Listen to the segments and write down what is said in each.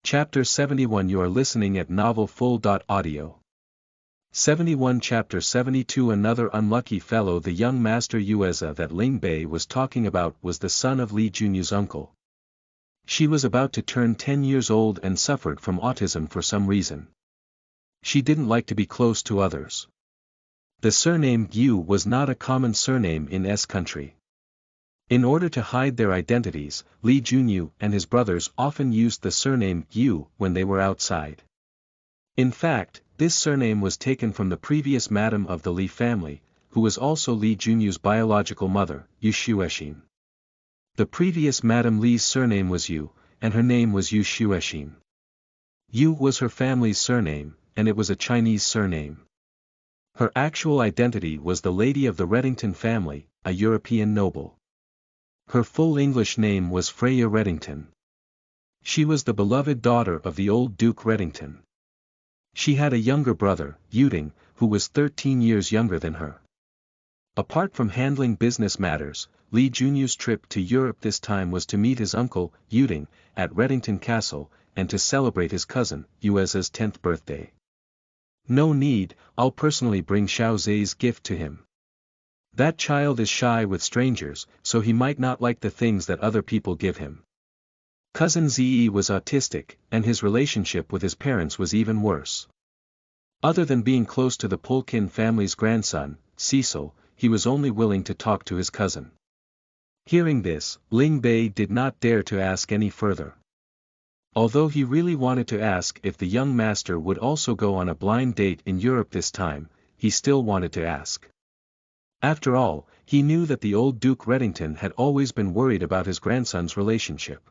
Chapter 71 You are listening at Novel Full. Audio. 71 Chapter 72 Another unlucky fellow. The young master Yueza that Ling Bei was talking about was the son of Li Junyu's uncle. She was about to turn 10 years old and suffered from autism for some reason. She didn't like to be close to others. The surname Yu was not a common surname in S country. In order to hide their identities, Li Junyu and his brothers often used the surname Yu when they were outside. In fact, this surname was taken from the previous madam of the Li family, who was also Li Junyu's biological mother, Yu Shueshin. The previous Madam Li's surname was Yu, and her name was Yu Shueshin. Yu was her family's surname, and it was a Chinese surname. Her actual identity was the Lady of the Reddington family, a European noble. Her full English name was Freya Reddington. She was the beloved daughter of the old Duke Reddington. She had a younger brother, Yuding, who was 13 years younger than her. Apart from handling business matters, Li Junyu's trip to Europe this time was to meet his uncle, Yuding, at Reddington Castle, and to celebrate his cousin, Yueza's 10th birthday. No need, I'll personally bring Xiao Zhe's gift to him. That child is shy with strangers, so he might not like the things that other people give him. Cousin Ze was autistic, and his relationship with his parents was even worse. Other than being close to the Polkin family's grandson, Cecil, he was only willing to talk to his cousin. Hearing this, Ling Bei did not dare to ask any further. Although he really wanted to ask if the young master would also go on a blind date in Europe this time, he still wanted to ask. After all, he knew that the old Duke Reddington had always been worried about his grandson's relationship.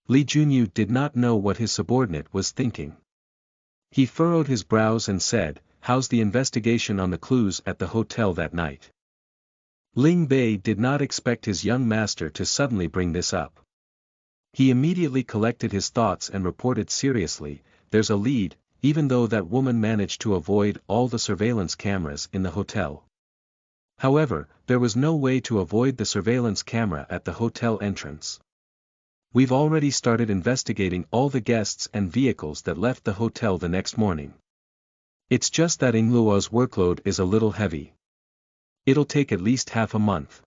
Li Junyu did not know what his subordinate was thinking. He furrowed his brows and said, "How's the investigation on the clues at the hotel that night?" Ling Bei did not expect his young master to suddenly bring this up. He immediately collected his thoughts and reported seriously, "There's a lead, even though that woman managed to avoid all the surveillance cameras in the hotel." However, there was no way to avoid the surveillance camera at the hotel entrance. "We've already started investigating all the guests and vehicles that left the hotel the next morning. It's just that Ingluo's workload is a little heavy. It'll take at least half a month."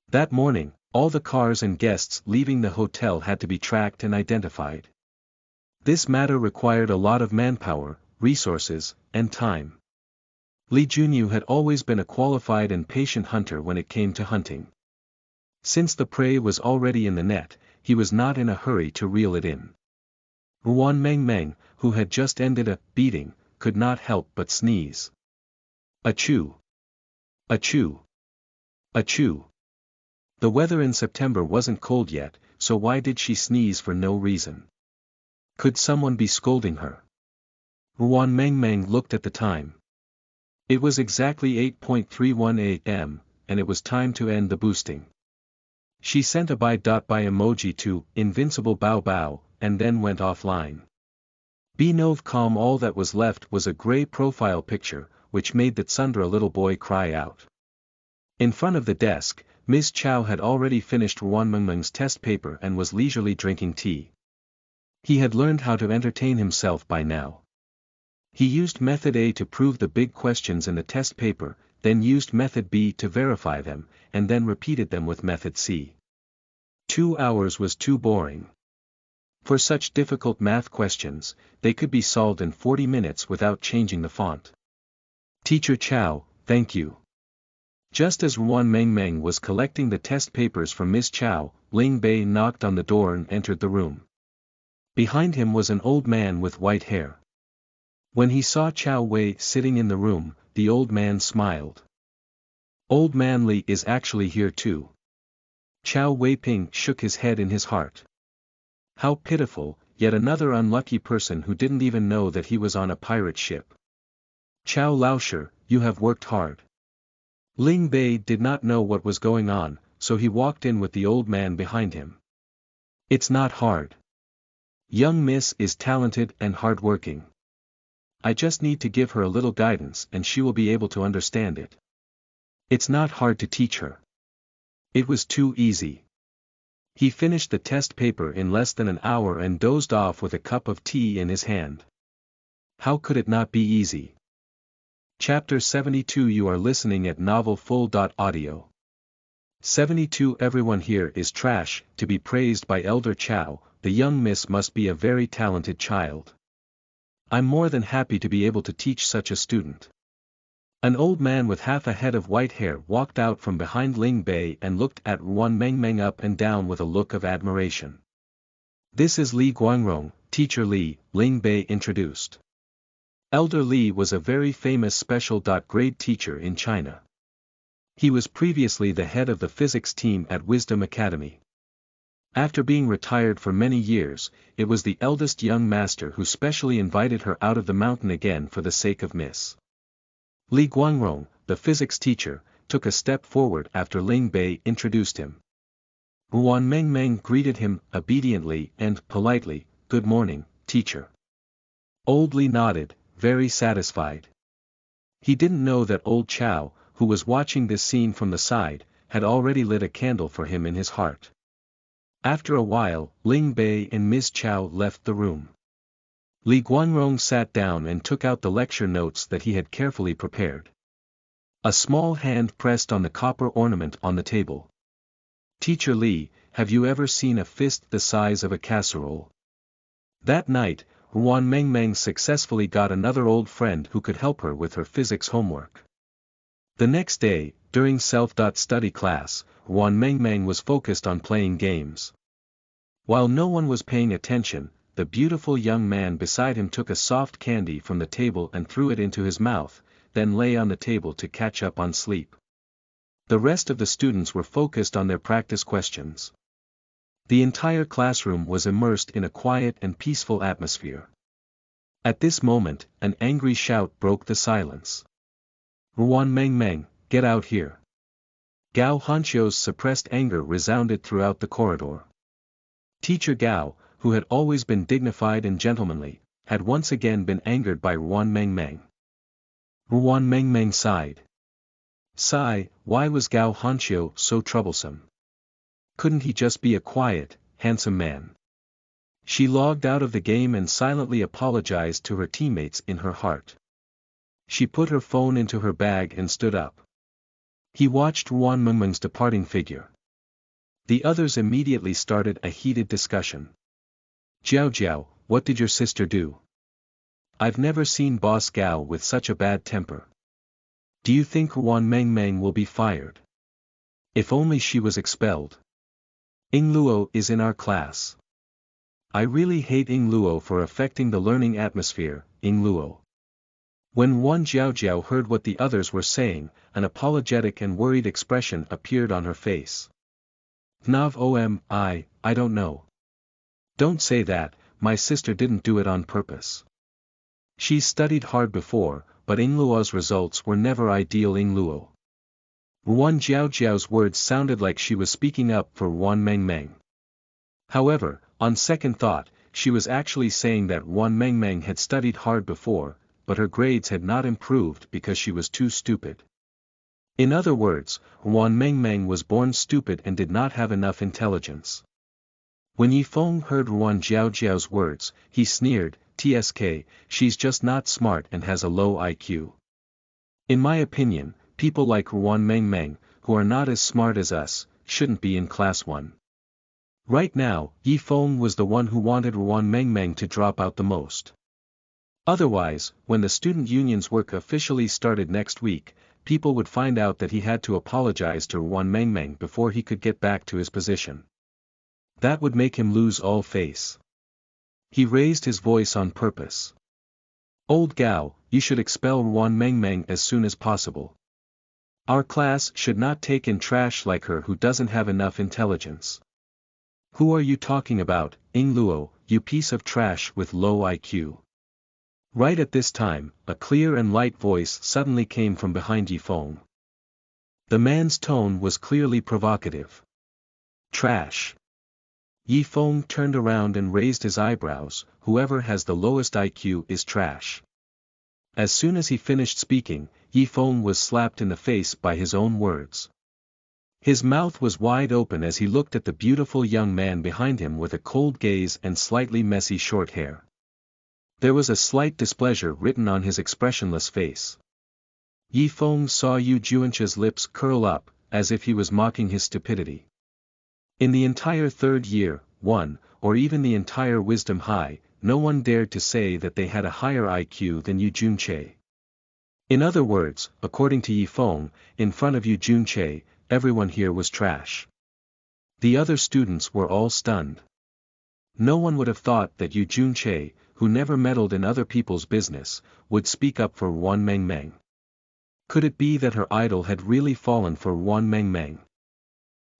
That morning, all the cars and guests leaving the hotel had to be tracked and identified. This matter required a lot of manpower, resources, and time. Li Junyu had always been a qualified and patient hunter when it came to hunting. Since the prey was already in the net, he was not in a hurry to reel it in. Ruan Meng, who had just ended a beating, could not help but sneeze. Achoo! Achoo! Achoo! The weather in September wasn't cold yet, so why did she sneeze for no reason? Could someone be scolding her? Ruan Meng looked at the time. It was exactly 8:31 a.m., and it was time to end the boosting. She sent a bye emoji to Invincible Bao Bao, and then went offline. Calm. All that was left was a gray profile picture, which made the Tsundra little boy cry out. In front of the desk, Ms. Chow had already finished Ruan Mengmeng's test paper and was leisurely drinking tea. He had learned how to entertain himself by now. He used Method A to prove the big questions in the test paper, then used Method B to verify them, and then repeated them with Method C. 2 hours was too boring. For such difficult math questions, they could be solved in 40 minutes without changing the font. "Teacher Chow, thank you." Just as Ruan Meng was collecting the test papers from Miss Chow, Ling Bei knocked on the door and entered the room. Behind him was an old man with white hair. When he saw Chow Wei sitting in the room, the old man smiled. "Old Man Li is actually here too." Chow Wei Ping shook his head in his heart. How pitiful, yet another unlucky person who didn't even know that he was on a pirate ship. "Chow Laosher, you have worked hard." Ling Bei did not know what was going on, so he walked in with the old man behind him. "It's not hard. Young Miss is talented and hardworking. I just need to give her a little guidance and she will be able to understand it. It's not hard to teach her. It was too easy. He finished the test paper in less than an hour and dozed off with a cup of tea in his hand. How could it not be easy? Chapter 72. You are listening at novelfull.audio. 72. Everyone here is trash. To be praised by Elder Chow, the young miss must be a very talented child. I'm more than happy to be able to teach such a student. An old man with half a head of white hair walked out from behind Ling Bei and looked at Ruan Mengmeng up and down with a look of admiration. This is Li Guangrong, Teacher Li, Ling Bei introduced. Elder Li was a very famous special grade teacher in China. He was previously the head of the physics team at Wisdom Academy. After being retired for many years, it was the eldest young master who specially invited her out of the mountain again for the sake of Miss. Li Guangrong, the physics teacher, took a step forward after Ling Bei introduced him. Ruan Mengmeng greeted him obediently and politely, "Good morning, teacher." Old Li nodded, very satisfied. He didn't know that old Chow, who was watching this scene from the side, had already lit a candle for him in his heart. After a while, Ling Bei and Ms. Chow left the room. Li Guangrong sat down and took out the lecture notes that he had carefully prepared. A small hand pressed on the copper ornament on the table. "Teacher Li, have you ever seen a fist the size of a casserole?" That night, Ruan Mengmeng successfully got another old friend who could help her with her physics homework. The next day, during self-study class, Ruan Mengmeng was focused on playing games. While no one was paying attention, the beautiful young man beside him took a soft candy from the table and threw it into his mouth, then lay on the table to catch up on sleep. The rest of the students were focused on their practice questions. The entire classroom was immersed in a quiet and peaceful atmosphere. At this moment, an angry shout broke the silence. "Ruan Mengmeng, get out here!" Gao Hanqiu's suppressed anger resounded throughout the corridor. Teacher Gao, who had always been dignified and gentlemanly, had once again been angered by Ruan Mengmeng. Ruan Mengmeng sighed. Sigh, why was Gao Hanqiu so troublesome? Couldn't he just be a quiet, handsome man? She logged out of the game and silently apologized to her teammates in her heart. She put her phone into her bag and stood up. He watched Ruan Mengmeng's departing figure. The others immediately started a heated discussion. "Jiao Jiao, what did your sister do? I've never seen Boss Gao with such a bad temper. Do you think Ruan Mengmeng will be fired? If only she was expelled. Ying Luo is in our class. I really hate Ying Luo for affecting the learning atmosphere, Ying Luo." When Ruan Jiao heard what the others were saying, an apologetic and worried expression appeared on her face. "Nav I don't know. Don't say that, my sister didn't do it on purpose. She's studied hard before, but Ying Luo's results were never ideal." Ying Luo. Ruan Jiao's words sounded like she was speaking up for Ruan Mengmeng. However, on second thought, she was actually saying that Ruan Mengmeng had studied hard before, but her grades had not improved because she was too stupid. In other words, Ruan Mengmeng was born stupid and did not have enough intelligence. When Yifeng heard Ruan Jiao's words, he sneered, "Tsk, she's just not smart and has a low IQ. In my opinion, people like Ruan Mengmeng, who are not as smart as us, shouldn't be in class 1. Right now, Yifeng was the one who wanted Ruan Mengmeng to drop out the most. Otherwise, when the student union's work officially started next week, people would find out that he had to apologize to Ruan Mengmeng before he could get back to his position. That would make him lose all face. He raised his voice on purpose. "Old Gao, you should expel Ruan Mengmeng as soon as possible. Our class should not take in trash like her who doesn't have enough intelligence." "Who are you talking about, Ying Luo, you piece of trash with low IQ?" Right at this time, a clear and light voice suddenly came from behind Yifeng. The man's tone was clearly provocative. "Trash." Yifeng turned around and raised his eyebrows. "Whoever has the lowest IQ is trash." As soon as he finished speaking, Yifeng was slapped in the face by his own words. His mouth was wide open as he looked at the beautiful young man behind him with a cold gaze and slightly messy short hair. There was a slight displeasure written on his expressionless face. Yi Feng saw Yu Juanche's lips curl up, as if he was mocking his stupidity. In the entire third year, or even the entire Wisdom High, no one dared to say that they had a higher IQ than Yu Junche. In other words, according to Yi Feng, in front of Yu Junche, everyone here was trash. The other students were all stunned. No one would have thought that Yu Junche, who never meddled in other people's business, would speak up for Wan Mengmeng. Could it be that her idol had really fallen for Wan Mengmeng?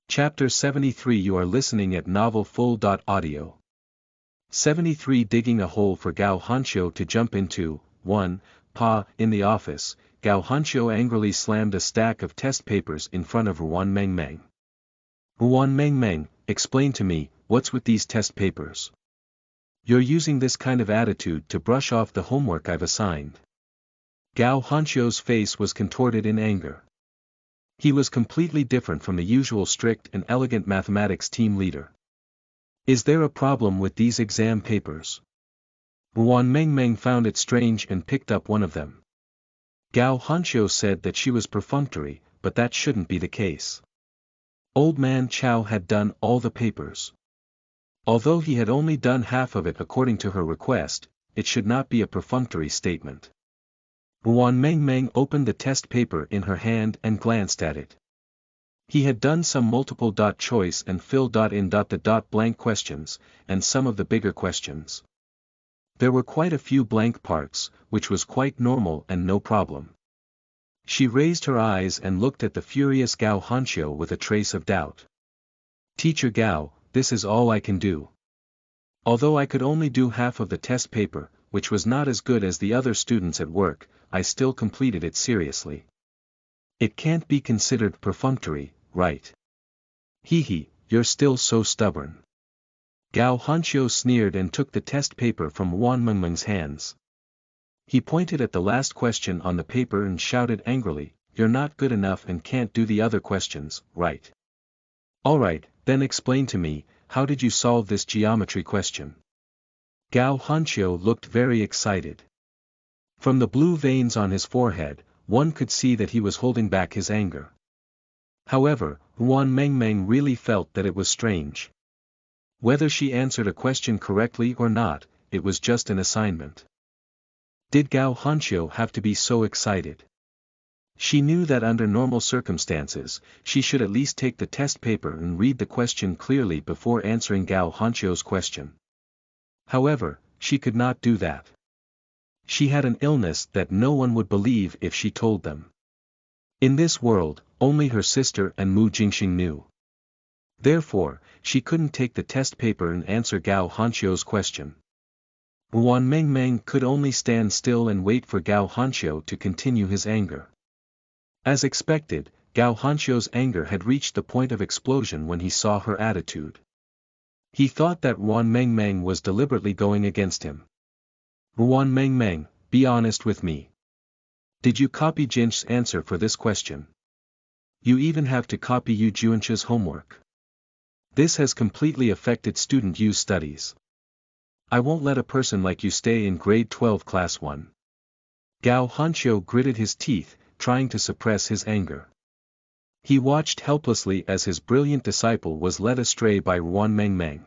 Chapter 73. You are listening at novelfull.audio. 73. Digging a hole for Gao Hanqiu to jump into. 1. In the office, Gao Hanqiu angrily slammed a stack of test papers in front of Wan Mengmeng. Wan Mengmeng, explain to me, what's with these test papers? You're using this kind of attitude to brush off the homework I've assigned. Gao Hanqiu's face was contorted in anger. He was completely different from the usual strict and elegant mathematics team leader. Is there a problem with these exam papers? Wan Mengmeng found it strange and picked up one of them. Gao Hanqiu said that she was perfunctory, but that shouldn't be the case. Old man Chow had done all the papers. Although he had only done half of it according to her request, it should not be a perfunctory statement. Wan Mengmeng opened the test paper in her hand and glanced at it. He had done some multiple choice and fill-in the blank questions, and some of the bigger questions. There were quite a few blank parts, which was quite normal and no problem. She raised her eyes and looked at the furious Gao Hanqiu with a trace of doubt. Teacher Gao, this is all I can do. Although I could only do half of the test paper, which was not as good as the other students at work, I still completed it seriously. It can't be considered perfunctory, right? Hee, you're still so stubborn. Gao Hanqiu sneered and took the test paper from Wan Mengmeng's hands. He pointed at the last question on the paper and shouted angrily, you're not good enough and can't do the other questions, right? Alright, then explain to me, how did you solve this geometry question? Gao Hanqiu looked very excited. From the blue veins on his forehead, one could see that he was holding back his anger. However, Wan Mengmeng really felt that it was strange. Whether she answered a question correctly or not, it was just an assignment. Did Gao Hanqiu have to be so excited? She knew that under normal circumstances, she should at least take the test paper and read the question clearly before answering Gao Hanqiu's question. However, she could not do that. She had an illness that no one would believe if she told them. In this world, only her sister and Mu Jingxing knew. Therefore, she couldn't take the test paper and answer Gao Hanqiu's question. Wan Mengmeng could only stand still and wait for Gao Hanqiu to continue his anger. As expected, Gao Hanqiu's anger had reached the point of explosion when he saw her attitude. He thought that Wan Mengmeng was deliberately going against him. Wan Mengmeng, be honest with me. Did you copy Jin's answer for this question? You even have to copy Yu Juanche's homework. This has completely affected student Yu's studies. I won't let a person like you stay in grade 12 class 1. Gao Hanqiu gritted his teeth, trying to suppress his anger. He watched helplessly as his brilliant disciple was led astray by Wan Mengmeng.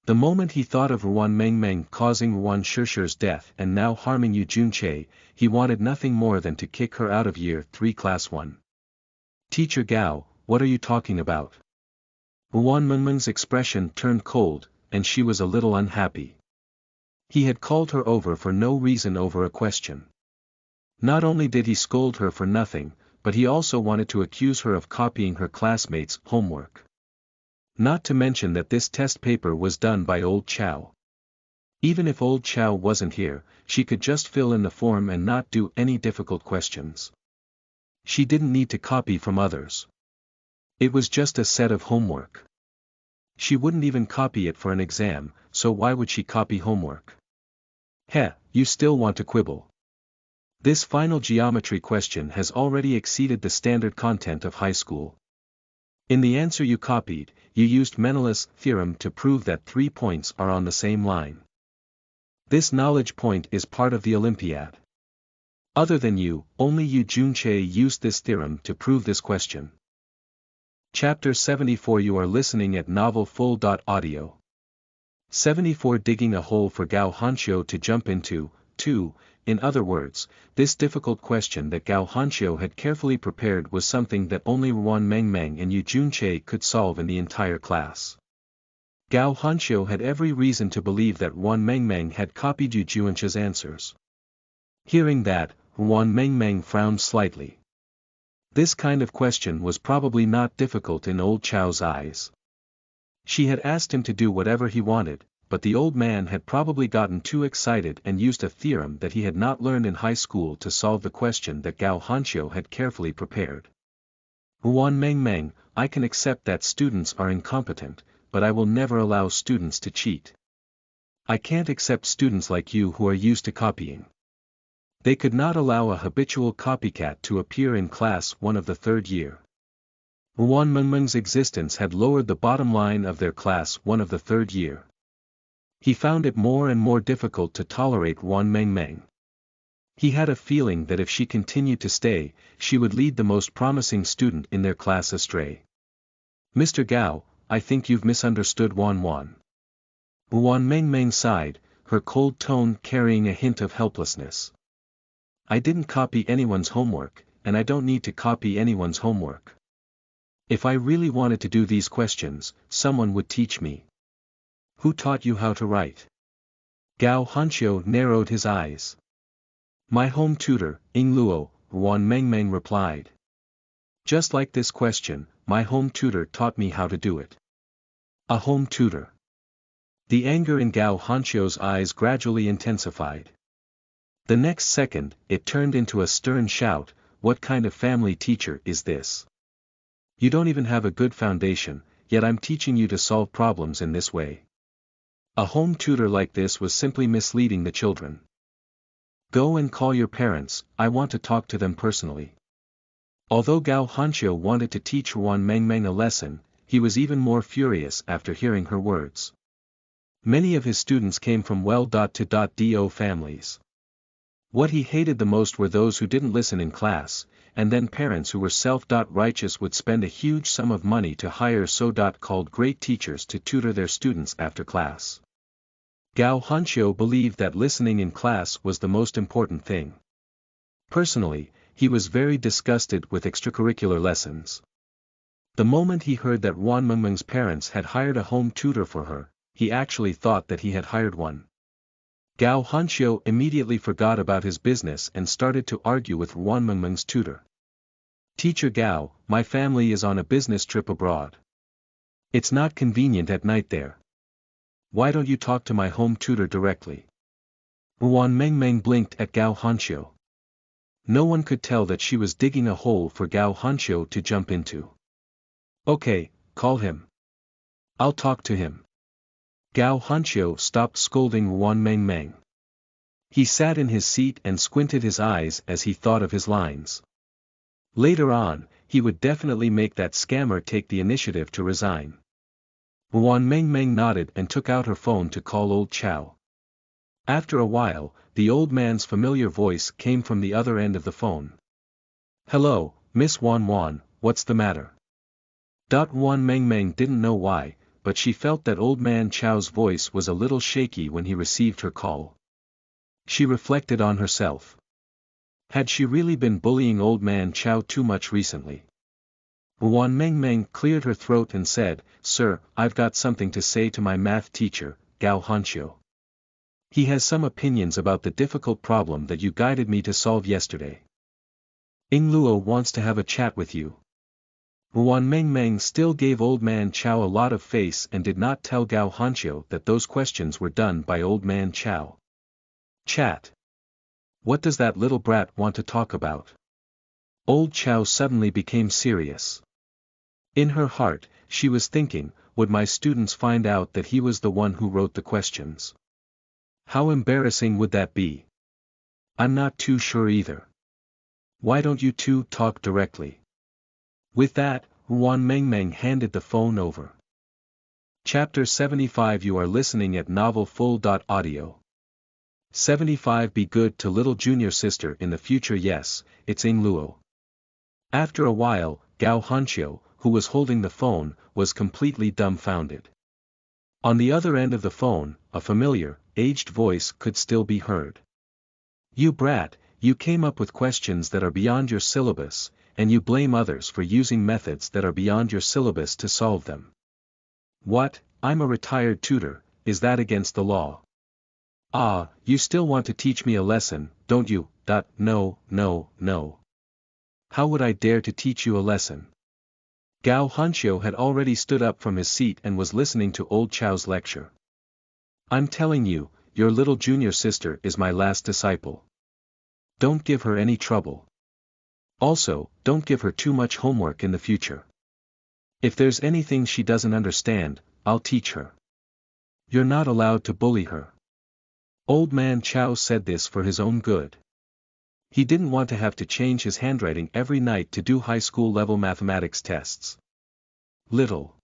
The moment he thought of Wan Mengmeng causing Wan Shishi's death and now harming Yu Junche, he wanted nothing more than to kick her out of year 3 class 1. Teacher Gao, what are you talking about? Wan Mengmeng's expression turned cold, and she was a little unhappy. He had called her over for no reason over a question. Not only did he scold her for nothing, but he also wanted to accuse her of copying her classmates' homework. Not to mention that this test paper was done by Old Chow. Even if Old Chow wasn't here, she could just fill in the form and not do any difficult questions. She didn't need to copy from others. It was just a set of homework. She wouldn't even copy it for an exam, so why would she copy homework? Heh, you still want to quibble. This final geometry question has already exceeded the standard content of high school. In the answer you copied, you used Menelaus' theorem to prove that 3 points are on the same line. This knowledge point is part of the Olympiad. Other than you, only Yu Junchae used this theorem to prove this question. Chapter 74. You are listening at novelfull.audio. 74. Digging a hole for Gao Hanxiu to jump into. 2. In other words, this difficult question that Gao Hanxiu had carefully prepared was something that only Ruan Mengmeng and Yu Junchae could solve in the entire class. Gao Hanxiu had every reason to believe that Ruan Mengmeng had copied Yu Junchae's answers. Hearing that, Ruan Mengmeng frowned slightly. This kind of question was probably not difficult in old Chow's eyes. She had asked him to do whatever he wanted, but the old man had probably gotten too excited and used a theorem that he had not learned in high school to solve the question that Gao Hanxiu had carefully prepared. Ruan Mengmeng, I can accept that students are incompetent, but I will never allow students to cheat. I can't accept students like you who are used to copying. They could not allow a habitual copycat to appear in class 1 of the 3rd year. Ruan Mengmeng's existence had lowered the bottom line of their class 1 of the 3rd year. He found it more and more difficult to tolerate Ruan Mengmeng. He had a feeling that if she continued to stay, she would lead the most promising student in their class astray. Mr. Gao, I think you've misunderstood Ruan. Ruan Mengmeng sighed, her cold tone carrying a hint of helplessness. I didn't copy anyone's homework, and I don't need to copy anyone's homework. If I really wanted to do these questions, someone would teach me. Who taught you how to write? Gao Hanxiu narrowed his eyes. My home tutor, Ing Luo, Ruan Mengmeng replied. Just like this question, my home tutor taught me how to do it. A home tutor. The anger in Gao Hanxiu's eyes gradually intensified. The next second, it turned into a stern shout, what kind of family teacher is this? You don't even have a good foundation, yet I'm teaching you to solve problems in this way. A home tutor like this was simply misleading the children. Go and call your parents, I want to talk to them personally. Although Gao Hanxiu wanted to teach Ruan Mengmeng a lesson, he was even more furious after hearing her words. Many of his students came from well-to-do families. What he hated the most were those who didn't listen in class, and then parents who were self-righteous would spend a huge sum of money to hire so-called great teachers to tutor their students after class. Gao Hanxiu believed that listening in class was the most important thing. Personally, he was very disgusted with extracurricular lessons. The moment he heard that Ruan Mengmeng's parents had hired a home tutor for her, he actually thought that he had hired one. Gao Hanxiu immediately forgot about his business and started to argue with Ruan Mengmeng's tutor. Teacher Gao, my family is on a business trip abroad. It's not convenient at night there. Why don't you talk to my home tutor directly? Ruan Mengmeng blinked at Gao Hanxiu. No one could tell that she was digging a hole for Gao Hanxiu to jump into. Okay, call him. I'll talk to him. Gao Hanxiu stopped scolding Ruan Mengmeng. He sat in his seat and squinted his eyes as he thought of his lines. Later on, he would definitely make that scammer take the initiative to resign. Ruan Mengmeng nodded and took out her phone to call old Chow. After a while, the old man's familiar voice came from the other end of the phone. Hello, Miss Wan, what's the matter? Ruan Mengmeng didn't know why, but she felt that old man Chow's voice was a little shaky when he received her call. She reflected on herself. Had she really been bullying old man Chow too much recently? Ruan Mengmeng cleared her throat and said, Sir, I've got something to say to my math teacher, Gao Hanxiu. He has some opinions about the difficult problem that you guided me to solve yesterday. Ing Luo wants to have a chat with you. Ruan Mengmeng still gave old man Chow a lot of face and did not tell Gao Hanxiu that those questions were done by old man Chow. Chat. What does that little brat want to talk about? Old Chow suddenly became serious. In her heart, she was thinking, would my students find out that he was the one who wrote the questions? How embarrassing would that be? I'm not too sure either. Why don't you two talk directly? With that, Wan Mengmeng handed the phone over. Chapter 75. You are listening at novelfull.audio. 75. Be good to little junior sister in the future. Yes, it's Ing Luo. After a while, Gao Hanqiu, who was holding the phone, was completely dumbfounded. On the other end of the phone, a familiar, aged voice could still be heard. You brat, you came up with questions that are beyond your syllabus, and you blame others for using methods that are beyond your syllabus to solve them. What, I'm a retired tutor, is that against the law? Ah, you still want to teach me a lesson, don't you? No. How would I dare to teach you a lesson? Gao Hanqiu had already stood up from his seat and was listening to old Chow's lecture. I'm telling you, your little junior sister is my last disciple. Don't give her any trouble. Also, don't give her too much homework in the future. If there's anything she doesn't understand, I'll teach her. You're not allowed to bully her. Old man Chow said this for his own good. He didn't want to have to change his handwriting every night to do high school level mathematics tests. Little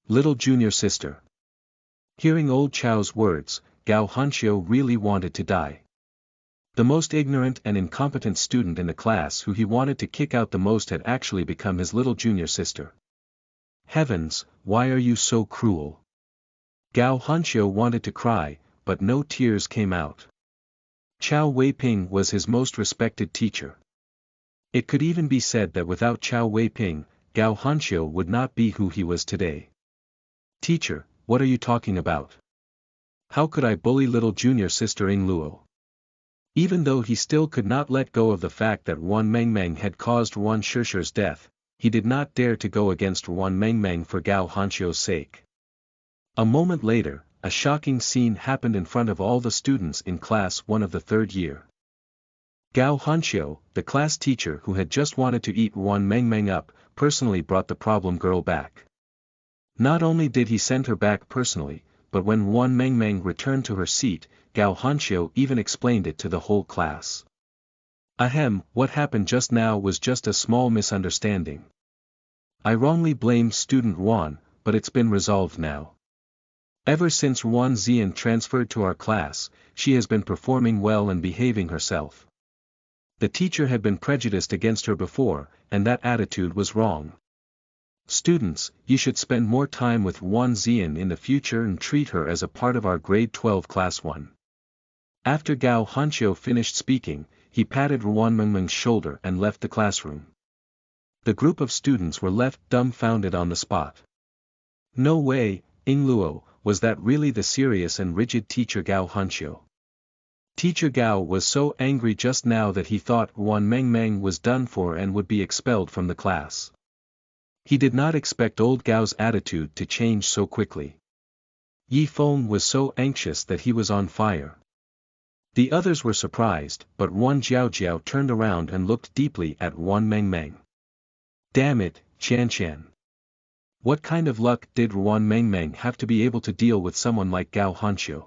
junior sister. Hearing old Chow's words, Gao Hanqiu really wanted to die. The most ignorant and incompetent student in the class who he wanted to kick out the most had actually become his little junior sister. Heavens, why are you so cruel? Gao Hanqiu wanted to cry, but no tears came out. Chow Weiping was his most respected teacher. It could even be said that without Chow Weiping, Gao Hanqiu would not be who he was today. Teacher, what are you talking about? How could I bully little junior sister Ing Luo? Even though he still could not let go of the fact that Wan Mengmeng had caused Wan Shishi's death, he did not dare to go against Wan Mengmeng for Gao Hanqiu's sake. A moment later, a shocking scene happened in front of all the students in class 1 of the 3rd year. Gao Hanqiu, the class teacher who had just wanted to eat Wan Mengmeng up, personally brought the problem girl back. Not only did he send her back personally, but when Wan Mengmeng returned to her seat, Gao Hanqiu even explained it to the whole class. Ahem, what happened just now was just a small misunderstanding. I wrongly blamed student Wan, but it's been resolved now. Ever since Wan Zian transferred to our class, she has been performing well and behaving herself. The teacher had been prejudiced against her before, and that attitude was wrong. Students, you should spend more time with Wan Zian in the future and treat her as a part of our grade 12 class 1. After Gao Hanqiu finished speaking, he patted Wan Mengmeng's shoulder and left the classroom. The group of students were left dumbfounded on the spot. No way, Ing Luo, was that really the serious and rigid teacher Gao Hanqiu? Teacher Gao was so angry just now that he thought Wan Mengmeng was done for and would be expelled from the class. He did not expect old Gao's attitude to change so quickly. Yi Feng was so anxious that he was on fire. The others were surprised, but Wan Jiaojiao turned around and looked deeply at Wan Mengmeng. Damn it, Qian. What kind of luck did Wan Mengmeng have to be able to deal with someone like Gao Hanqiu?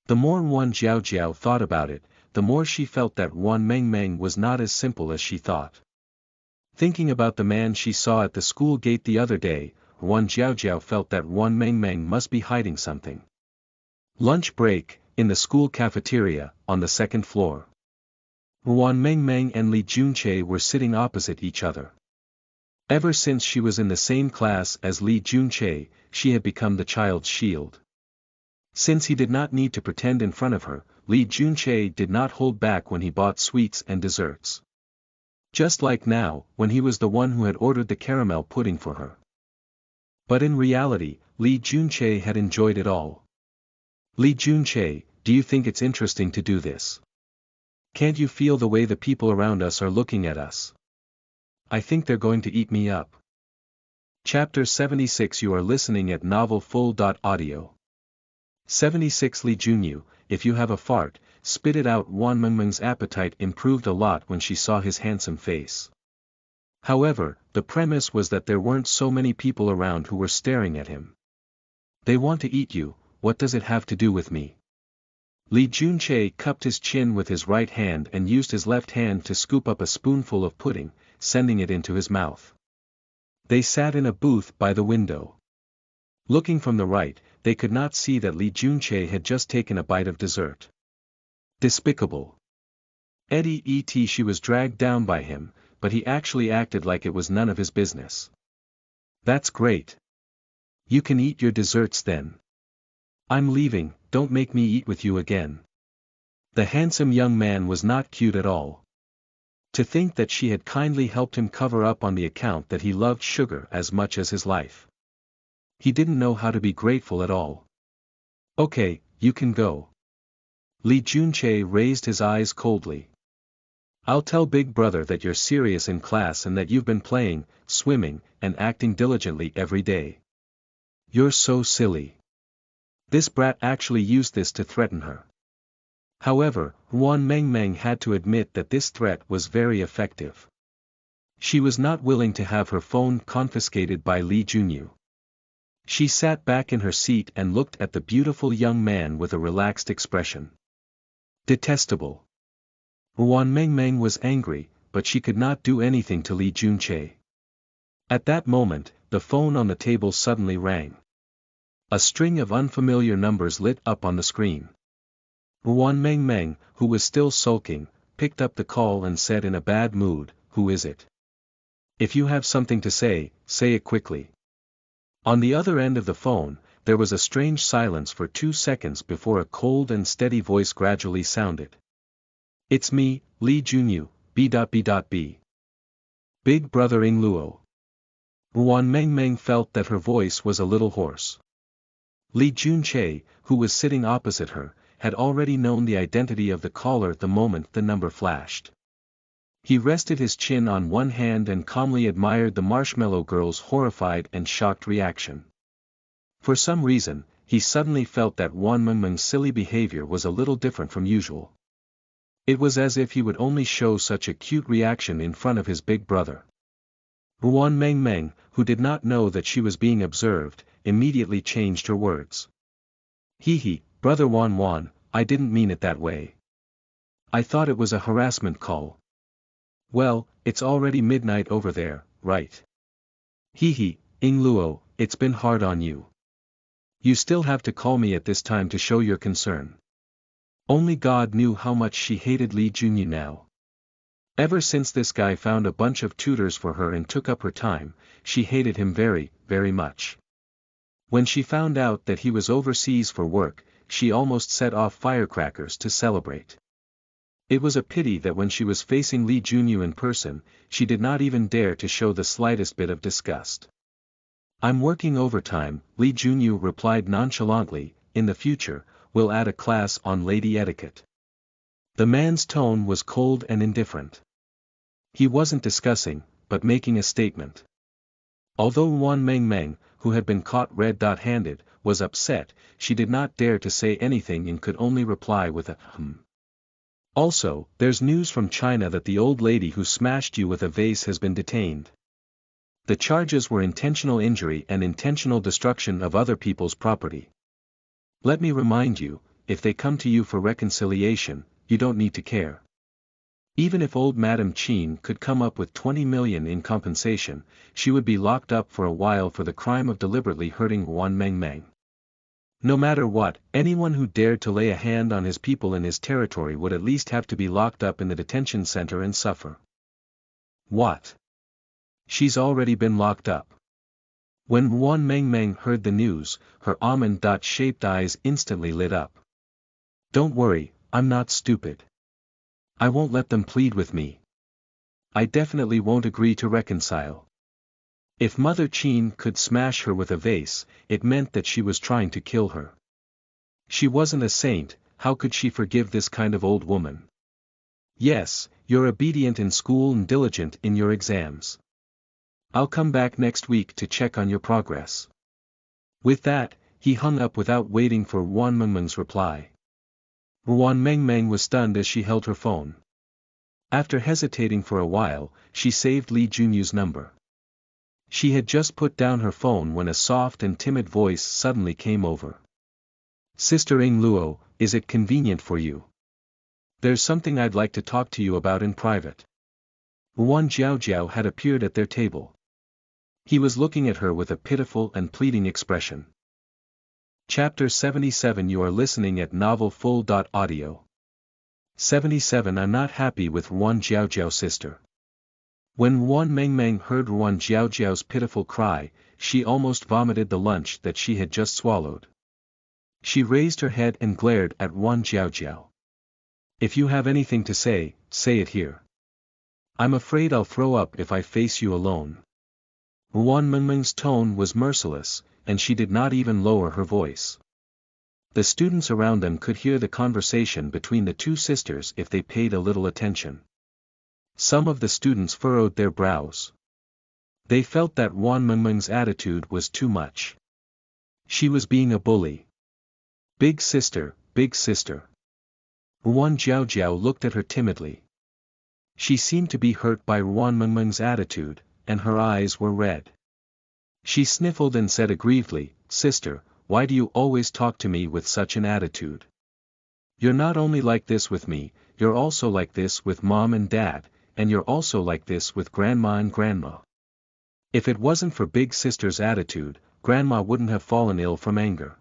The more Wan Jiaojiao thought about it, the more she felt that Wan Mengmeng was not as simple as she thought. Thinking about the man she saw at the school gate the other day, Wan Jiaojiao felt that Wan Mengmeng must be hiding something. Lunch break, in the school cafeteria, on the 2nd floor. Wan Mengmeng and Li Junqie were sitting opposite each other. Ever since she was in the same class as Li Junqie, she had become the child's shield. Since he did not need to pretend in front of her, Li Junqie did not hold back when he bought sweets and desserts. Just like now, when he was the one who had ordered the caramel pudding for her. But in reality, Li Junqie had enjoyed it all. Li Junqie, do you think it's interesting to do this? Can't you feel the way the people around us are looking at us? I think they're going to eat me up. Chapter 76. You are listening at novelfull.audio. 76. Li Junyu, if you have a fart, spit it out. Wan Mengmeng's appetite improved a lot when she saw his handsome face. However, the premise was that there weren't so many people around who were staring at him. They want to eat you, what does it have to do with me? Li Junqie cupped his chin with his right hand and used his left hand to scoop up a spoonful of pudding, sending it into his mouth. They sat in a booth by the window. Looking from the right, they could not see that Lee Junchae had just taken a bite of dessert. Despicable. She was dragged down by him, but he actually acted like it was none of his business. That's great. You can eat your desserts then. I'm leaving, don't make me eat with you again. The handsome young man was not cute at all. To think that she had kindly helped him cover up on the account that he loved sugar as much as his life. He didn't know how to be grateful at all. Okay, you can go. Lee Junchae raised his eyes coldly. I'll tell Big Brother that you're serious in class and that you've been playing, swimming, and acting diligently every day. You're so silly. This brat actually used this to threaten her. However, Huan Mengmeng had to admit that this threat was very effective. She was not willing to have her phone confiscated by Lee Junyu. She sat back in her seat and looked at the beautiful young man with a relaxed expression. Detestable. Huan Mengmeng was angry, but she could not do anything to Lee Junchae. At that moment, the phone on the table suddenly rang. A string of unfamiliar numbers lit up on the screen. Huan Mengmeng, who was still sulking, picked up the call and said in a bad mood, "Who is it? If you have something to say, say it quickly." On the other end of the phone, there was a strange silence for 2 seconds before a cold and steady voice gradually sounded. It's me, Lee Junyu, B.B.B. Big Brother Ing Luo. Huan Mengmeng felt that her voice was a little hoarse. Lee Junchae, who was sitting opposite her, had already known the identity of the caller the moment the number flashed. He rested his chin on one hand and calmly admired the Marshmallow Girl's horrified and shocked reaction. For some reason, he suddenly felt that Huan Mengmeng's silly behavior was a little different from usual. It was as if he would only show such a cute reaction in front of his big brother. Huan Mengmeng, who did not know that she was being observed, immediately changed her words. Hee, Brother Wan, I didn't mean it that way. I thought it was a harassment call. Well, it's already midnight over there, right? Ing Luo, it's been hard on you. You still have to call me at this time to show your concern. Only God knew how much she hated Lee Junyu now. Ever since this guy found a bunch of tutors for her and took up her time, she hated him very, very much. When she found out that he was overseas for work, she almost set off firecrackers to celebrate. It was a pity that when she was facing Lee Junyu in person, she did not even dare to show the slightest bit of disgust. I'm working overtime, Lee Junyu replied nonchalantly. In the future, we'll add a class on lady etiquette. The man's tone was cold and indifferent. He wasn't discussing, but making a statement. Although Huan Mengmeng, who had been caught red-handed, was upset, she did not dare to say anything and could only reply with a Also, there's news from China that the old lady who smashed you with a vase has been detained. The charges were intentional injury and intentional destruction of other people's property. Let me remind you, if they come to you for reconciliation, you don't need to care. Even if old Madam Qin could come up with 20 million in compensation, she would be locked up for a while for the crime of deliberately hurting Huan Mengmeng. No matter what, anyone who dared to lay a hand on his people in his territory would at least have to be locked up in the detention center and suffer. What? She's already been locked up. When Huan Mengmeng heard the news, her almond-shaped eyes instantly lit up. Don't worry, I'm not stupid. I won't let them plead with me. I definitely won't agree to reconcile. If Mother Qin could smash her with a vase, it meant that she was trying to kill her. She wasn't a saint, how could she forgive this kind of old woman? Yes, you're obedient in school and diligent in your exams. I'll come back next week to check on your progress. With that, he hung up without waiting for Huan Mengmeng's reply. Huan Mengmeng was stunned as she held her phone. After hesitating for a while, she saved Lee Junyu's number. She had just put down her phone when a soft and timid voice suddenly came over. Sister Ing Luo, is it convenient for you? There's something I'd like to talk to you about in private. Huan Jiaojiao had appeared at their table. He was looking at her with a pitiful and pleading expression. Chapter 77 You are listening at novelfull.audio. 77 I'm not happy with Ruan Jiaojiao's sister. When Ruan Mengmeng heard Ruan Jiaojiao's pitiful cry, she almost vomited the lunch that she had just swallowed. She raised her head and glared at Ruan Jiaojiao. If you have anything to say, say it here. I'm afraid I'll throw up if I face you alone. Ruan Mengmeng's tone was merciless, and she did not even lower her voice. The students around them could hear the conversation between the two sisters if they paid a little attention. Some of the students furrowed their brows. They felt that Ruan Mengmeng's attitude was too much. She was being a bully. Big sister, big sister. Ruan Jiaojiao looked at her timidly. She seemed to be hurt by Ruan Mengmeng's attitude, and her eyes were red. She sniffled and said aggrievedly, Sister, why do you always talk to me with such an attitude? You're not only like this with me, you're also like this with Mom and Dad, and you're also like this with Grandma and Grandma. If it wasn't for Big Sister's attitude, Grandma wouldn't have fallen ill from anger.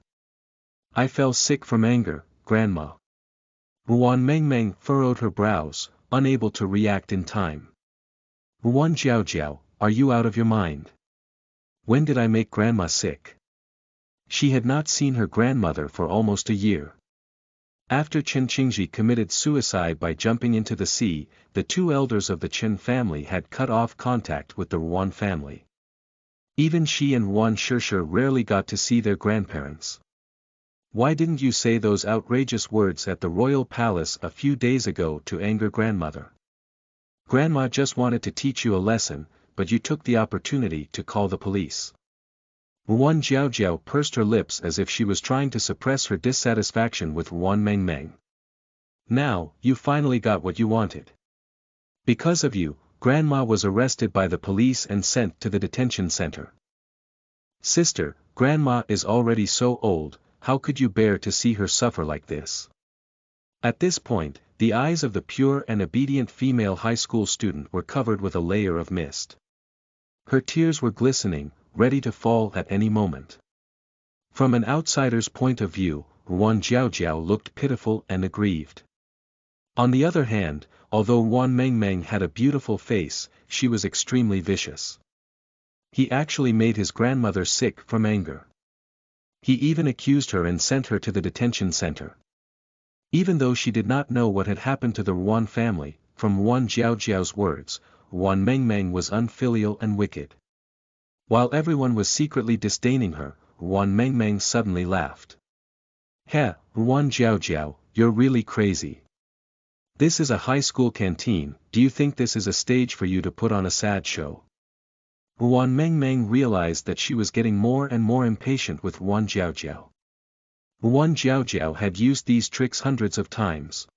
I fell sick from anger, Grandma. Ruan Mengmeng furrowed her brows, unable to react in time. Ruan Jiaojiao, are you out of your mind? When did I make Grandma sick? She had not seen her grandmother for almost a year. After Chen Qingji committed suicide by jumping into the sea, the two elders of the Chen family had cut off contact with the Ruan family. Even she and Ruan Shishir rarely got to see their grandparents. Why didn't you say those outrageous words at the royal palace a few days ago to anger grandmother? Grandma just wanted to teach you a lesson, but you took the opportunity to call the police. Ruan Jiaojiao pursed her lips as if she was trying to suppress her dissatisfaction with Ruan Mengmeng. Now, you finally got what you wanted. Because of you, Grandma was arrested by the police and sent to the detention center. Sister, Grandma is already so old, how could you bear to see her suffer like this? At this point, the eyes of the pure and obedient female high school student were covered with a layer of mist. Her tears were glistening, ready to fall at any moment. From an outsider's point of view, Ruan Jiaojiao looked pitiful and aggrieved. On the other hand, although Ruan Mengmeng had a beautiful face, she was extremely vicious. He actually made his grandmother sick from anger. He even accused her and sent her to the detention center. Even though she did not know what had happened to the Ruan family, from Ruan Jiaojiao's words, Ruan Mengmeng was unfilial and wicked. While everyone was secretly disdaining her, Ruan Mengmeng suddenly laughed. Heh, Ruan Jiaojiao, you're really crazy. This is a high school canteen, do you think this is a stage for you to put on a sad show? Ruan Mengmeng realized that she was getting more and more impatient with Ruan Jiaojiao. Ruan Jiaojiao had used these tricks hundreds of times.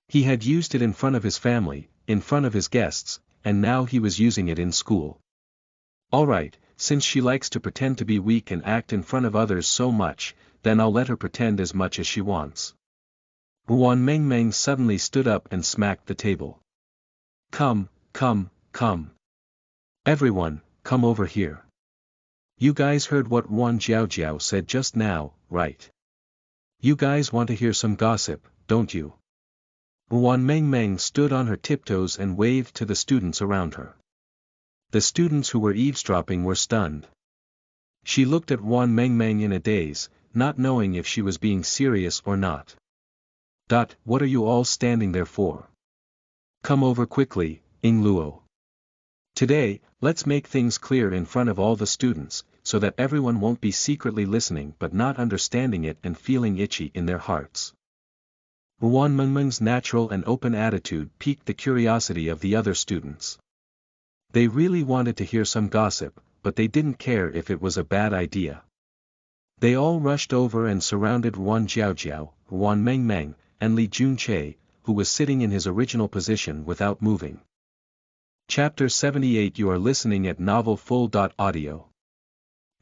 He had used it in front of his family, in front of his guests, and now he was using it in school. Alright, since she likes to pretend to be weak and act in front of others so much, then I'll let her pretend as much as she wants. Ruan Mengmeng suddenly stood up and smacked the table. Come, come, come. Everyone, come over here. You guys heard what Ruan Jiaojiao said just now, right? You guys want to hear some gossip, don't you? Ruan Mengmeng stood on her tiptoes and waved to the students around her. The students who were eavesdropping were stunned. She looked at Ruan Mengmeng in a daze, not knowing if she was being serious or not. What are you all standing there for? Come over quickly, Ying Luo. Today, let's make things clear in front of all the students, so that everyone won't be secretly listening but not understanding it and feeling itchy in their hearts. Ruan Mengmeng's natural and open attitude piqued the curiosity of the other students. They really wanted to hear some gossip, but they didn't care if it was a bad idea. They all rushed over and surrounded Ruan Jiaojiao, Ruan Mengmeng, and Li Junche, who was sitting in his original position without moving. Chapter 78 You are listening at novelfull.audio.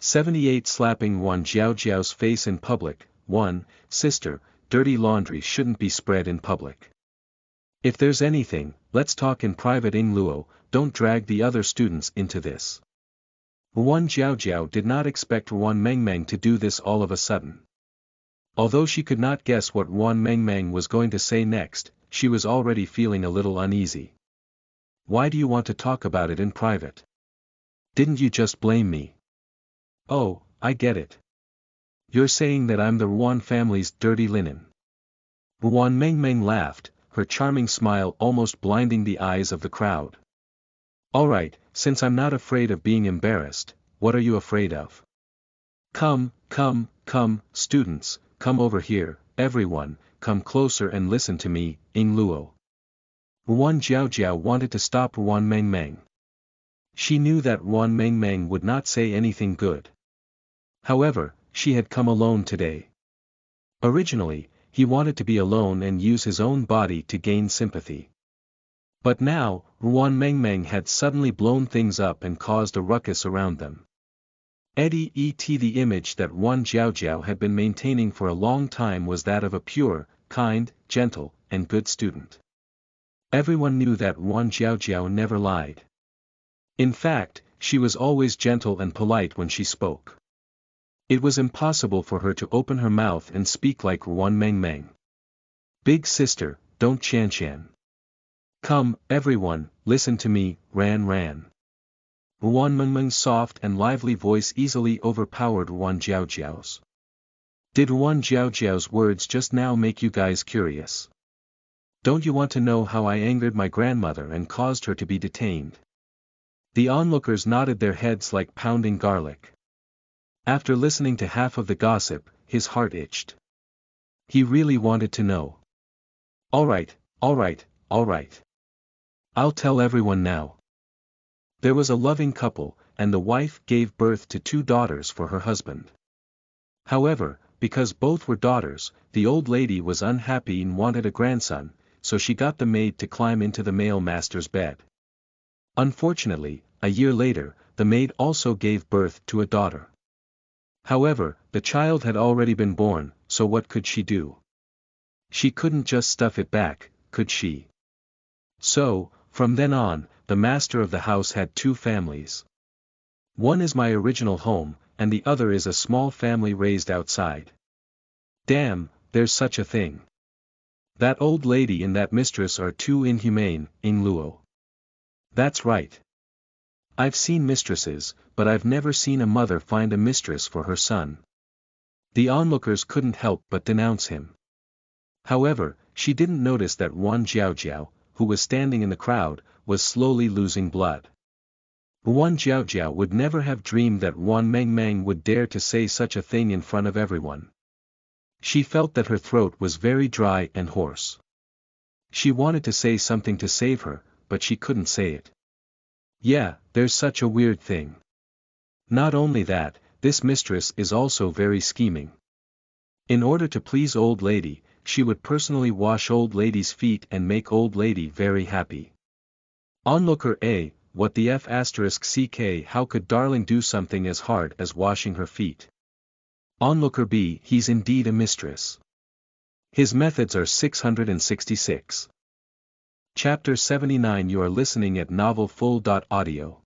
78 Slapping Ruan Jiaojiao's face in public. 1. Sister, dirty laundry shouldn't be spread in public. If there's anything, let's talk in private. Ying Luo, don't drag the other students into this. Wan Jiao did not expect Wan Mengmeng to do this all of a sudden. Although she could not guess what Wan Mengmeng was going to say next, she was already feeling a little uneasy. Why do you want to talk about it in private? Didn't you just blame me? Oh, I get it. You're saying that I'm the Wan family's dirty linen. Wan Mengmeng laughed, her charming smile almost blinding the eyes of the crowd. Alright, since I'm not afraid of being embarrassed, what are you afraid of? Come, students, come over here, everyone, come closer and listen to me, Ing Luo. Wan Jiao wanted to stop Wan Mengmeng. She knew that Wan Mengmeng would not say anything good. However, she had come alone today. Originally, he wanted to be alone and use his own body to gain sympathy. But now, Wan Mengmeng had suddenly blown things up and caused a ruckus around them. The image that Wan Jiao had been maintaining for a long time was that of a pure, kind, gentle, and good student. Everyone knew that Wan Jiao never lied. In fact, she was always gentle and polite when she spoke. It was impossible for her to open her mouth and speak like Wan Mengmeng. Big sister, don't chan. Come, everyone, listen to me, Ran. Wan Mengmeng's soft and lively voice easily overpowered Wan Jiao's. Did Wan Jiao's words just now make you guys curious? Don't you want to know how I angered my grandmother and caused her to be detained? The onlookers nodded their heads like pounding garlic. After listening to half of the gossip, his heart itched. He really wanted to know. Alright. I'll tell everyone now. There was a loving couple, and the wife gave birth to 2 daughters for her husband. However, because both were daughters, the old lady was unhappy and wanted a grandson, so she got the maid to climb into the male master's bed. Unfortunately, a year later, the maid also gave birth to a daughter. However, the child had already been born, so what could she do? She couldn't just stuff it back, could she? So, from then on, the master of the house had 2 families. One is my original home, and the other is a small family raised outside. Damn, there's such a thing. That old lady and that mistress are too inhumane, Ing Luo. That's right. I've seen mistresses, but I've never seen a mother find a mistress for her son. The onlookers couldn't help but denounce him. However, she didn't notice that Wan Jiao, who was standing in the crowd, was slowly losing blood. Wan Jiao would never have dreamed that Wan Mengmeng would dare to say such a thing in front of everyone. She felt that her throat was very dry and hoarse. She wanted to say something to save her, but she couldn't say it. Yeah, there's such a weird thing. Not only that, this mistress is also very scheming. In order to please old lady, she would personally wash old lady's feet and make old lady very happy. Onlooker A, what the F***ck, how could darling do something as hard as washing her feet? Onlooker B, he's indeed a mistress. His methods are 666. Chapter 79. You are listening at novelfull.audio.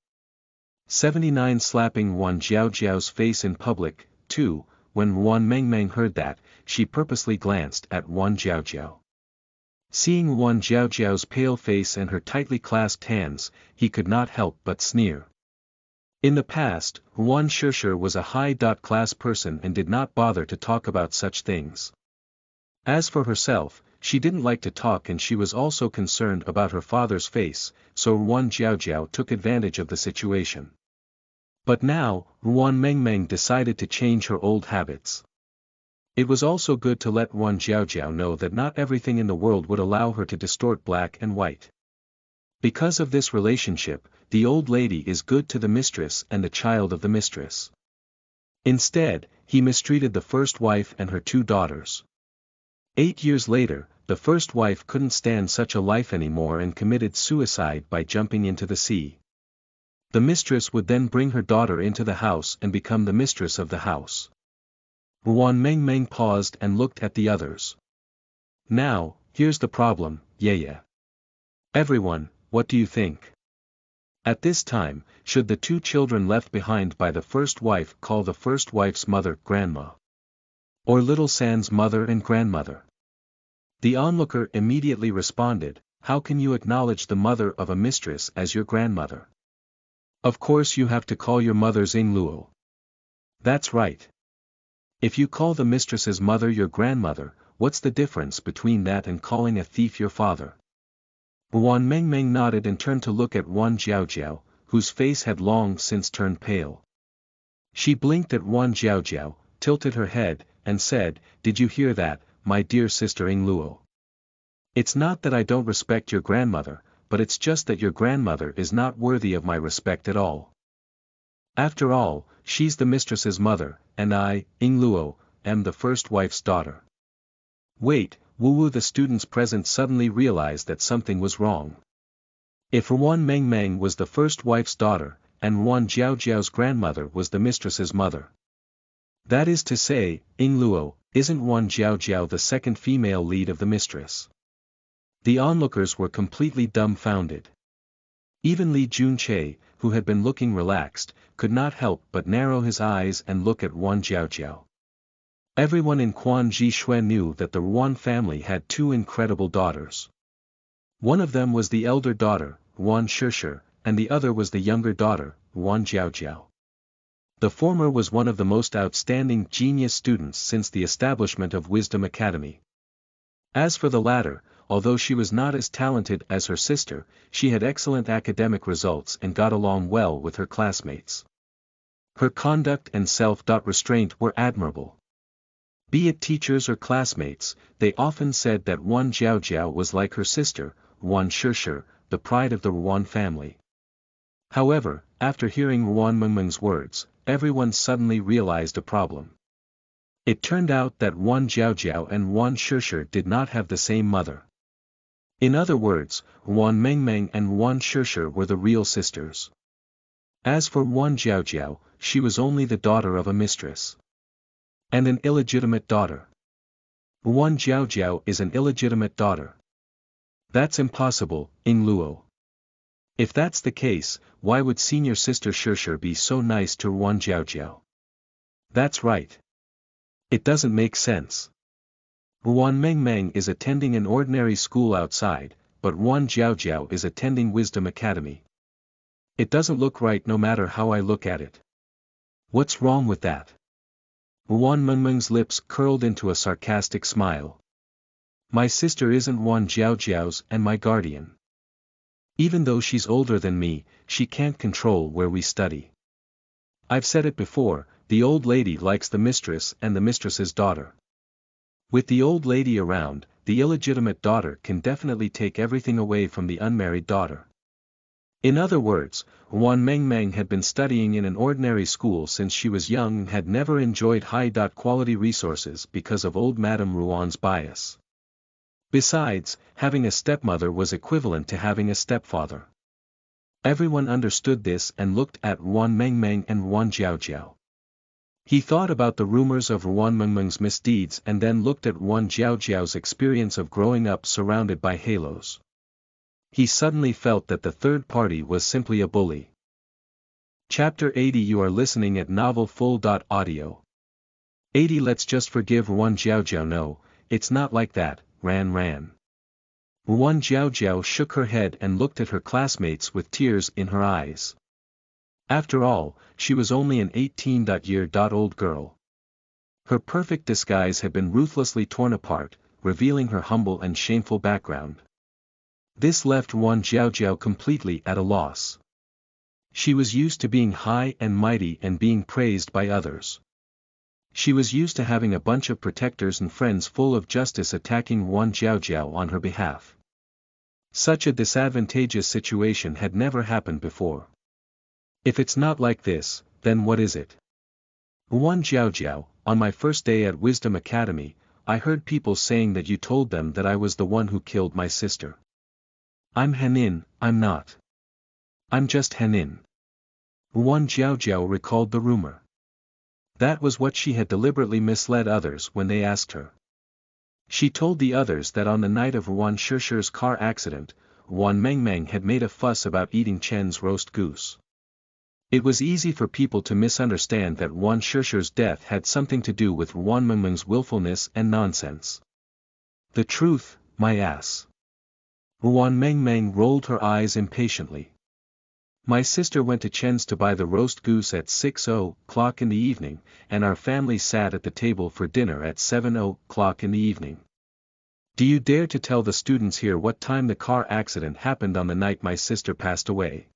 79. Slapping Wan Jiao's face in public. 2. When Wan Mengmeng heard that, she purposely glanced at Wan Jiao. Seeing Wan Jiao's pale face and her tightly clasped hands, he could not help but sneer. In the past, Wan Shishir was a high-class person and did not bother to talk about such things. As for herself, she didn't like to talk and she was also concerned about her father's face, so Wan Jiao took advantage of the situation. But now, Wan Mengmeng decided to change her old habits. It was also good to let Wan Jiao know that not everything in the world would allow her to distort black and white. Because of this relationship, the old lady is good to the mistress and the child of the mistress. Instead, he mistreated the first wife and her 2 daughters. 8 years later, the first wife couldn't stand such a life anymore and committed suicide by jumping into the sea. The mistress would then bring her daughter into the house and become the mistress of the house. Wan Mengmeng paused and looked at the others. Now, here's the problem, yeah. Everyone, what do you think? At this time, should the two children left behind by the first wife call the first wife's mother grandma? Or Little San's mother and grandmother? The onlooker immediately responded, how can you acknowledge the mother of a mistress as your grandmother? Of course you have to call your mother's Ing Luo. That's right. If you call the mistress's mother your grandmother, what's the difference between that and calling a thief your father? Wan Mengmeng nodded and turned to look at Wan Jiaojiao, whose face had long since turned pale. She blinked at Wan Jiaojiao, tilted her head, and said, did you hear that, my dear sister Ing Luo? It's not that I don't respect your grandmother, but it's just that your grandmother is not worthy of my respect at all. After all, she's the mistress's mother, and I, Ing Luo, am the first wife's daughter. Wait, Wu the students present suddenly realized that something was wrong. If Wan Mengmeng was the first wife's daughter, and Wan Jiaojiao's grandmother was the mistress's mother. That is to say, Ing Luo, isn't Wan Jiaojiao the second female lead of the mistress? The onlookers were completely dumbfounded. Even Li Junche, who had been looking relaxed, could not help but narrow his eyes and look at Wan Jiaojiao. Everyone in Quan Ji Shui knew that the Wan family had two incredible daughters. One of them was the elder daughter, Wan Shishir, and the other was the younger daughter, Wan Jiaojiao. The former was one of the most outstanding genius students since the establishment of Wisdom Academy. As for the latter, although she was not as talented as her sister, she had excellent academic results and got along well with her classmates. Her conduct and self-restraint were admirable. Be it teachers or classmates, they often said that Wan Jiaojiao was like her sister, Wan Shishir, the pride of the Wan family. However, after hearing Wan Mengmeng's words, everyone suddenly realized a problem. It turned out that Wan Jiaojiao and Wan Shishir did not have the same mother. In other words, Wan Mengmeng and Wan Shishir were the real sisters. As for Wan Jiaojiao, she was only the daughter of a mistress. And an illegitimate daughter. Wan Jiaojiao is an illegitimate daughter. That's impossible, Ing Luo. If that's the case, why would senior sister Shishir be so nice to Wan Jiaojiao? That's right. It doesn't make sense. Wan Mengmeng is attending an ordinary school outside, but Wan Jiaojiao is attending Wisdom Academy. It doesn't look right no matter how I look at it. What's wrong with that? Wan Mengmeng's lips curled into a sarcastic smile. My sister isn't Wan Jiaojiao's and my guardian. Even though she's older than me, she can't control where we study. I've said it before, the old lady likes the mistress and the mistress's daughter. With the old lady around, the illegitimate daughter can definitely take everything away from the unmarried daughter. In other words, Wan Mengmeng had been studying in an ordinary school since she was young and had never enjoyed high-quality resources because of old Madame Ruan's bias. Besides, having a stepmother was equivalent to having a stepfather. Everyone understood this and looked at Wan Mengmeng and Wan Jiaojiao. He thought about the rumors of Wan Mengmeng's misdeeds and then looked at Wan Jiaojiao's experience of growing up surrounded by halos. He suddenly felt that the third party was simply a bully. Chapter 80. You are listening at novelfull.audio. 80. Let's just forgive Wan Jiaojiao. No, it's not like that, Ran. Wan Jiaojiao shook her head and looked at her classmates with tears in her eyes. After all, she was only an 18-year-old girl. Her perfect disguise had been ruthlessly torn apart, revealing her humble and shameful background. This left Wan Jiaojiao completely at a loss. She was used to being high and mighty and being praised by others. She was used to having a bunch of protectors and friends full of justice attacking Wan Jiaojiao on her behalf. Such a disadvantageous situation had never happened before. If it's not like this, then what is it? Wan Jiaojiao, on my first day at Wisdom Academy, I heard people saying that you told them that I was the one who killed my sister. I'm Henin, I'm not. I'm just Henin. Wan Jiaojiao recalled the rumor. That was what she had deliberately misled others when they asked her. She told the others that on the night of Wan Shishir's car accident, Wan Mengmeng had made a fuss about eating Chen's roast goose. It was easy for people to misunderstand that Wan Shishi's death had something to do with Wan Mengmeng's willfulness and nonsense. The truth, my ass. Wan Mengmeng rolled her eyes impatiently. My sister went to Chen's to buy the roast goose at 6:00 in the evening, and our family sat at the table for dinner at 7:00 in the evening. Do you dare to tell the students here what time the car accident happened on the night my sister passed away?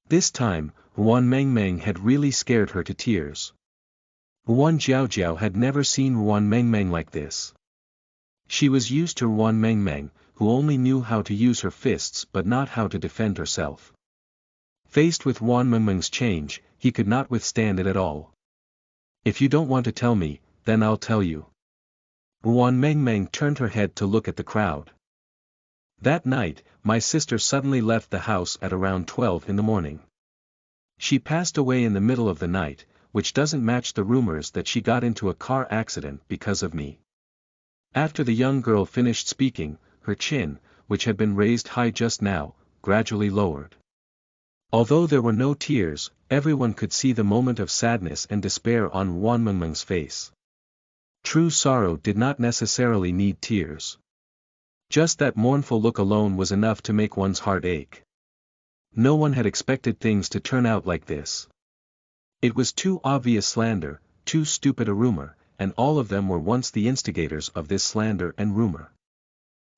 This time, Wan Mengmeng had really scared her to tears. Wan Jiaojiao had never seen Wan Mengmeng like this. She was used to Wan Mengmeng, who only knew how to use her fists but not how to defend herself. Faced with Wan Mengmeng's change, he could not withstand it at all. If you don't want to tell me, then I'll tell you. Wan Mengmeng turned her head to look at the crowd. That night, my sister suddenly left the house at around 12 in the morning. She passed away in the middle of the night, which doesn't match the rumors that she got into a car accident because of me. After the young girl finished speaking, her chin, which had been raised high just now, gradually lowered. Although there were no tears, everyone could see the moment of sadness and despair on Wan Mengmeng's face. True sorrow did not necessarily need tears. Just that mournful look alone was enough to make one's heart ache. No one had expected things to turn out like this. It was too obvious slander, too stupid a rumor, and all of them were once the instigators of this slander and rumor.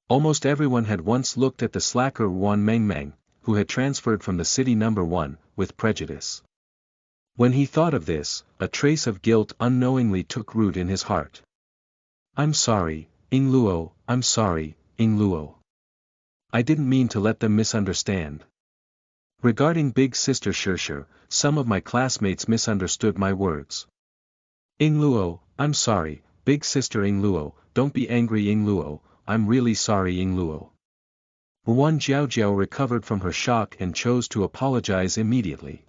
Almost everyone had once looked at the slacker Wan Mengmeng, who had transferred from the city number 1, with prejudice. When he thought of this, a trace of guilt unknowingly took root in his heart. I'm sorry, Ying Luo, I'm sorry, Ying Luo. I didn't mean to let them misunderstand. Regarding Big Sister Shishi, some of my classmates misunderstood my words. Ying Luo, I'm sorry, Big Sister Ying Luo, don't be angry Ying Luo, I'm really sorry Ying Luo. Wan Jiaojiao recovered from her shock and chose to apologize immediately.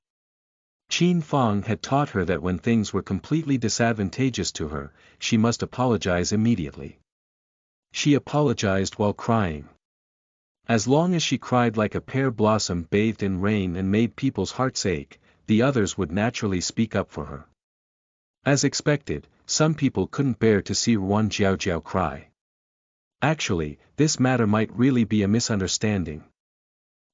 Qin Fang had taught her that when things were completely disadvantageous to her, she must apologize immediately. She apologized while crying. As long as she cried like a pear blossom bathed in rain and made people's hearts ache, the others would naturally speak up for her. As expected, some people couldn't bear to see Wan Jiaojiao cry. Actually, this matter might really be a misunderstanding.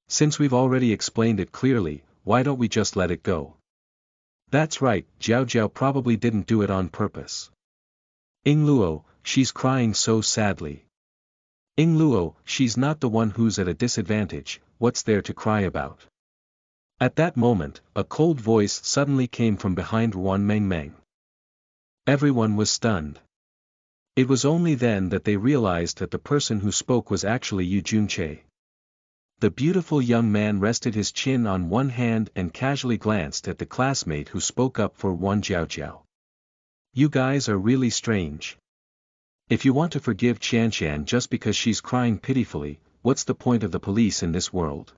Since we've already explained it clearly, why don't we just let it go? That's right, Jiaojiao probably didn't do it on purpose. Ying Luo, she's crying so sadly. Ying Luo, she's not the one who's at a disadvantage, what's there to cry about? At that moment, a cold voice suddenly came from behind Wan Mengmeng. Everyone was stunned. It was only then that they realized that the person who spoke was actually Yu Junche. The beautiful young man rested his chin on one hand and casually glanced at the classmate who spoke up for Wan Jiaojiao. You guys are really strange. If you want to forgive Qianshan just because she's crying pitifully, what's the point of the police in this world?